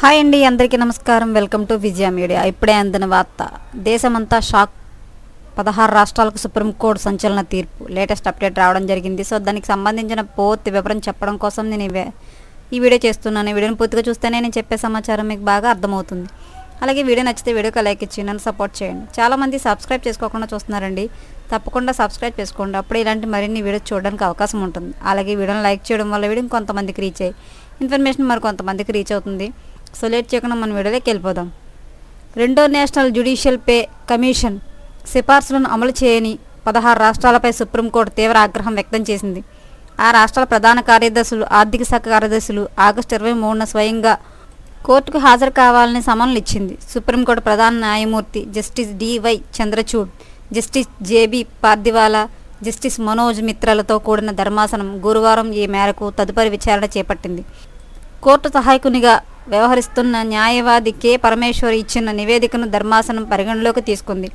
Hi అండి, అందరికీ నమస్కారం. Welcome to Vijaya media. ఇప్పుడే అందిన వార్త. దేశమంతా షాక్. 16 రాష్ట్రాలకు సుప్రీంకోర్టు సంచలన తీర్పు. లేటెస్ట్ అప్డేట్ రావడం జరిగింది. సో దానికి సంబంధించిన పూర్తి వివరం చెప్పడం కోసం నేను ఈ వీడియో చేస్తున్నాను. ఈ వీడియోని పూర్తిగా చూస్తేనే నేను చెప్పే సమాచారం మీకు బాగా అర్థమవుతుంది. అలాగే వీడియో నచ్చితే వీడియోకి లైక్ ఇచ్చి నన్ను సపోర్ట్ చేయండి. చాలామంది సబ్స్క్రైబ్ చేసుకోకుండా చూస్తున్నారండి. తప్పకుండా సబ్స్క్రైబ్ చేసుకోండి. అప్పుడు ఇలాంటి మరిన్ని వీడియోస్ చూడడానికి అవకాశం ఉంటుంది. అలాగే వీడియోని లైక్ చేయడం వల్ల వీడియో కొంతమందికి రీచ్ అయ్యి ఇన్ఫర్మేషన్ మరి కొంతమందికి రీచ్ అవుతుంది. సో లేట్ చేయకుండా మన వీడియోలోకి వెళ్ళిపోదాం. రెండో నేషనల్ జ్యుడిషియల్ పే కమిషన్ సిఫార్సులను అమలు చేయని 16 రాష్ట్రాలపై సుప్రీంకోర్టు తీవ్ర ఆగ్రహం వ్యక్తం చేసింది. ఆ రాష్ట్రాల ప్రధాన కార్యదర్శులు, ఆర్థిక శాఖ కార్యదర్శులు ఆగస్టు 23న స్వయంగా కోర్టుకు హాజరు కావాలని సమన్లు ఇచ్చింది. సుప్రీంకోర్టు ప్రధాన న్యాయమూర్తి justice DY Chandrachud, justice JB Pardiwala, justice Manoj మిత్రలతో కూడిన ధర్మాసనం గురువారం ఈ మేరకు తదుపరి విచారణ చేపట్టింది. కోర్టు సహాయకునిగా వ్యవహరిస్తున్న న్యాయవాది కె పరమేశ్వర్ ఇచ్చిన నివేదికను ధర్మాసనం పరిగణలోకి తీసుకుంది.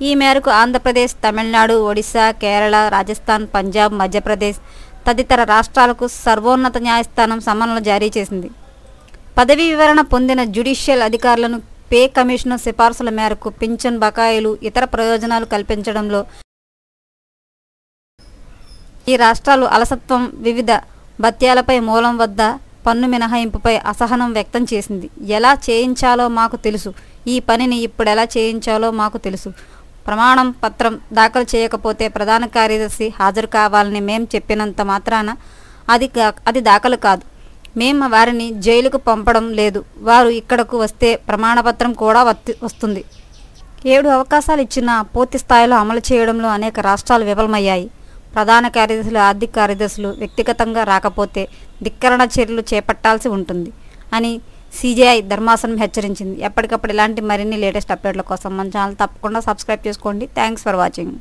ఈ మేరకు ఆంధ్రప్రదేశ్, తమిళనాడు, ఒడిశా, కేరళ, రాజస్థాన్, పంజాబ్, మధ్యప్రదేశ్ తదితర రాష్ట్రాలకు సర్వోన్నత న్యాయస్థానం సమన్లు జారీ చేసింది. పదవీ వివరణ పొందిన జ్యుడిషియల్ అధికారులను పే కమిషన్ సిఫార్సుల మేరకు పింఛన్ బకాయిలు, ఇతర ప్రయోజనాలు కల్పించడంలో ఈ రాష్ట్రాలు అలసత్వం, వివిధ భత్యాలపై మూలం వద్ద పన్ను మినహాయింపుపై అసహనం వ్యక్తం చేసింది. ఎలా చేయించాలో మాకు తెలుసు, ఈ పనిని ఇప్పుడు ఎలా చేయించాలో మాకు తెలుసు. ప్రమాణం పత్రం దాఖలు చేయకపోతే ప్రధాన కార్యదర్శి హాజరు కావాలని మేం చెప్పినంత మాత్రాన అది దాఖలు కాదు. మేము వారిని జైలుకు పంపడం లేదు. వారు ఇక్కడకు వస్తే ప్రమాణపత్రం కూడా వస్తుంది. 7 అవకాశాలు ఇచ్చినా పూర్తి స్థాయిలో అమలు చేయడంలో అనేక రాష్ట్రాలు విఫలమయ్యాయి. ప్రధాన కార్యదర్శులు, ఆర్థిక కార్యదర్శులు వ్యక్తిగతంగా రాకపోతే ధిక్కరణ చర్యలు చేపట్టాల్సి ఉంటుంది అని సిజేఐ ధర్మాసనం హెచ్చరించింది. ఎప్పటికప్పుడు ఇలాంటి మరిన్ని లేటెస్ట్ అప్డేట్ల కోసం మన ఛానల్ తప్పకుండా సబ్స్క్రైబ్ చేసుకోండి. Thanks for watching.